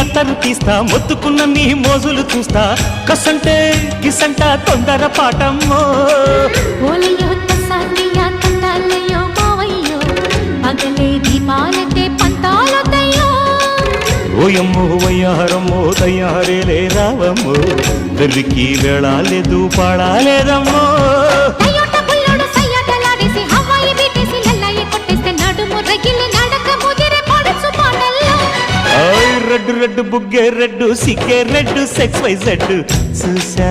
అత్తరు తీస్తా మొత్తుకున్న నీ మోజులు చూస్తా కసంటే గిసంట తొందర పాటమ్మో ఓలయ్యో తసానియా తండాలయ్యో మావయ్యో పగలే దీపాలకే పంతాలొద్దయ్యో ఓయమ్మో వయ్యారమ్మో తయారేలే రావమ్మో వెర్రికి వేళాలేదు పాడాలేదమ్మో టయోటా బుల్లోడు సయ్యాటలాడేసి హవాయి బీటేసి లల్లాయి కొట్టేస్తే నడుము రగిలి నడక ముదిరే పడుచు పాటల్లో రెడ్డు రెడ్డు బుగ్గే రెడ్డు సిగ్గే రెడ్డు సెక్స్ వై జెడ్ చూసా